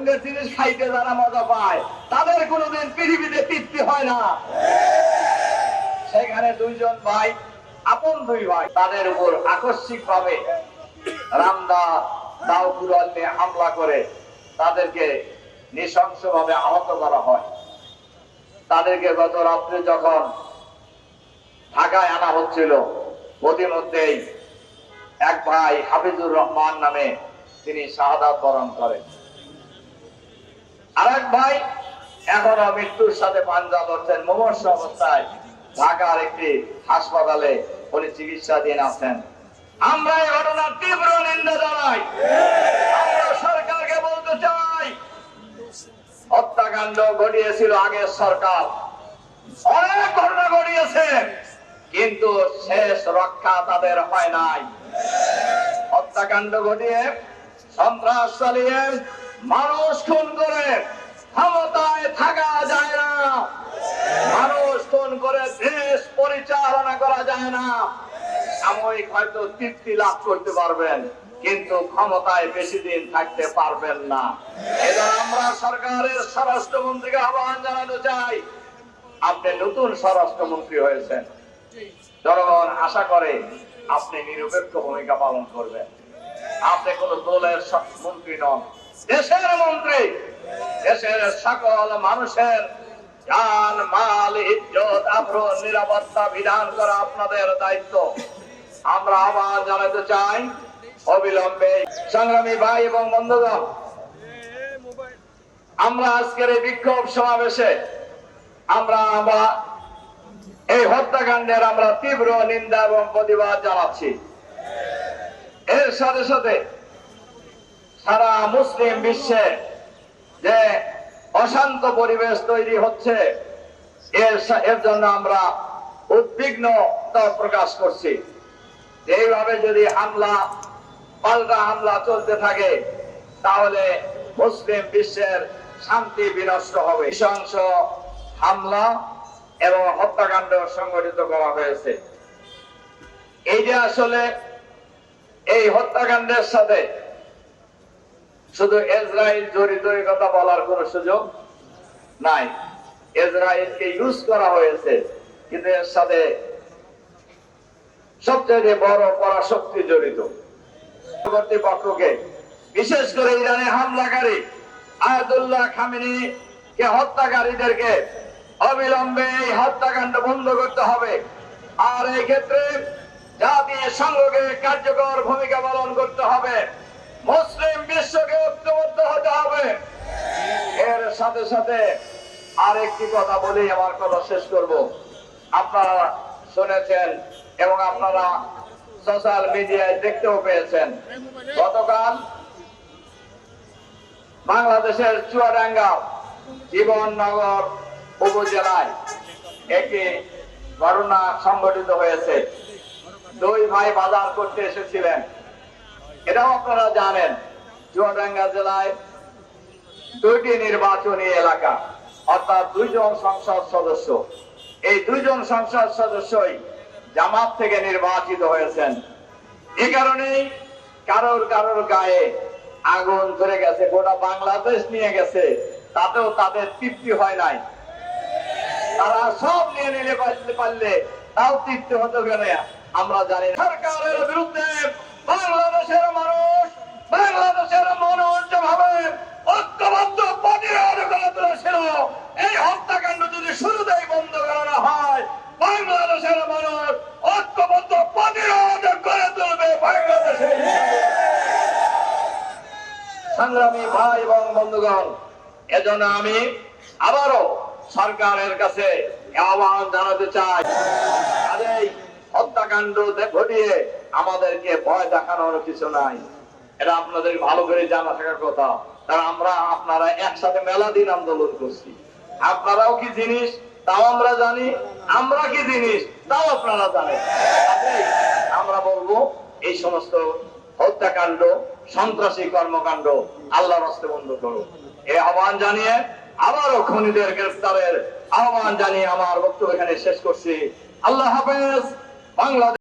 অন্যের জিনিস খাইতে যারা মজা পায় তাদের কোনোদিন পৃথিবীতে তৃপ্তি হয় না। সেখানে দুইজন ভাই, আপন দুই ভাই, তাদের উপর আকস্মিক ভাবে রামদা দাও কুড়াল নিয়ে হামলা করে তাদেরকে নৃশংস ভাবে আহত করা হয়। তাদেরকে গত রাত্রে যখন ঢাকায় আনা হচ্ছিল, প্রতিমধ্যেই এক ভাই হাফিজুর রহমান নামে তিনি শাহাদাত বরণ করেন। আরেক ভাই এখনো মৃত্যুর সাথে পাঞ্জা লড়ছেন, মুমূর্ষু অবস্থায় ঢাকার একটি হাসপাতালে উনি চিকিৎসাধীন আছেন। আমরা এই ঘটনার তীব্র নিন্দা জানাই। আমরা সরকারকে বলতে চাই, হত্যাকাণ্ড ঘটিয়েছিল আগের সরকার, অনেক ঘটনা ঘটিয়েছে, কিন্তু শেষ রক্ষা তাদের হয় নাই। হত্যাকাণ্ড ঘটিয়ে, সন্ত্রাস চালিয়ে, মানুষ খুন করে ক্ষমতায় থাকা যায় না। মানুষ খুন করে দেশ পরিচালনা করা যায় না। সাময়িক হয়তো তৃপ্তি লাভ করতে পারবেন, কিন্তু ক্ষমতায় বেশি দিন থাকতে পারবেন না। এজন্য আমরা সরকারের স্বরাষ্ট্রমন্ত্রীকে আহ্বান জানাতে চাই, আপনি নতুন স্বরাষ্ট্রমন্ত্রী হয়েছেন, জনগণ আশা করে আপনি নিরপেক্ষ ভূমিকা পালন করবেন। আপনি কোন দলের মন্ত্রী নন, দেশের মন্ত্রী। দেশের সকল মানুষের জান, মাল, ইজ্জত, আবরুর, নিরাপত্তা বিধান করা আপনাদের দায়িত্ব। আমরা আহ্বান জানাতে চাই, অবিলম্বে সংগ্রামী ভাই এবং বন্ধুগণ, আমরা আজকের এই বিক্ষোভ সমাবেশে আমরা এই হত্যাকাণ্ডের আমরা তীব্র নিন্দা এবং প্রতিবাদ জানাচ্ছি। এর সাথে সাথে সারা মুসলিম বিশ্বে যে অশান্ত পরিবেশ তৈরি হচ্ছে, এর জন্য আমরা উদ্বিগ্নতা প্রকাশ করছি। এইভাবে যদি পাল্টা হামলা চলতে থাকে, তাহলে মুসলিম বিশ্বের শান্তি বিনষ্ট হবে। নৃশংস হামলা এবং হত্যাকাণ্ড সংঘটিত করা হয়েছে। এই যে আসলে এই হত্যাকাণ্ডের সাথে শুধু ইসরায়েল জড়িত, এই কথা বলার কোন সুযোগ নাই। ইসরায়েলকে ইউজ করা হয়েছে, কিন্তু এর সাথে সবচেয়ে বড় পরাশক্তি জড়িত। কর্তৃপক্ষকে, বিশেষ করে ইরানে হামলাকারী আয়াতুল্লাহ খামেনি কে হত্যাকারীদেরকে অবিলম্বে এই হত্যাকাণ্ড বন্ধ করতে হবে। আর এই ক্ষেত্রে জাতিসংঘকে কার্যকর ভূমিকা পালন করতে হবে। মুসলিম বিশ্বকে ঐক্যবদ্ধ হতে হবে। এর সাথে সাথে আরেকটি কথা বলেই আমার কথা শেষ করব। আপনারা শুনেছেন এবং আপনারা সোশ্যাল মিডিয়ায় দেখতেও পেয়েছেন, গতকাল বাংলাদেশের চুয়াডাঙ্গা জীবননগর উপজেলায় একটি ঘটনা সংঘটিত হয়েছে। দুই ভাই বাজার করতে এসেছিলেন। এটাও আপনারা জানেন, চুয়াডাঙ্গা জেলায় দুইটি নির্বাচনী এলাকা, অর্থাৎ দুইজন সংসদ সদস্য। এই দুইজন সংসদ সদস্যই জামাত থেকে নির্বাচিত হয়েছেন। এই কারণেই কারোর গায়ে আগুন ধরে গেছে, গোটা বাংলাদেশ নিয়ে গেছে, তাতেও তাদের তৃপ্তি হয় নাই। তারা সব নিয়ে নিলে পারলে তাও তৃপ্তি হতো কেন আমরা জানি। সরকারের বিরুদ্ধে বাংলাদেশের মানুষ যেভাবে ঐক্যবদ্ধ প্রতিরোধ করে তুলেছিল, এই হত্যাকাণ্ড যদি শুরুতেই বন্ধ করা হয়, বাংলাদেশের মানুষ ঐক্যবদ্ধ প্রতিরোধ করে তুলবে বাংলাদেশে। সংগ্রামী ভাই এবং বন্ধুগণ, এজন্য আমি আবারও সরকারের কাছে আহ্বান জানাতে চাই, কাজেই হত্যাকাণ্ড ঘটিয়ে আমাদেরকে ভয় দেখানোর কিছু নাই। এটা আপনাদের ভালো করে জানা থাকার কথা। কারণ আপনারা একসাথে মেলা দিন আন্দোলন করছি। আপনারাও কি জিনিস তাও আমরা জানি, আমরা কি জিনিস তাও আপনারা জানেন। আমরা বলবো, এই সমস্ত হত্যাকাণ্ড, সন্ত্রাসী কর্মকাণ্ড আল্লাহর রাস্তে বন্ধ করুন। এই আহ্বান জানিয়ে আবারও খুনিদের গ্রেফতারের আহ্বান জানিয়ে আমার বক্তব্য এখানে শেষ করছি। আল্লাহ হাফেজ। বাংলাদেশ।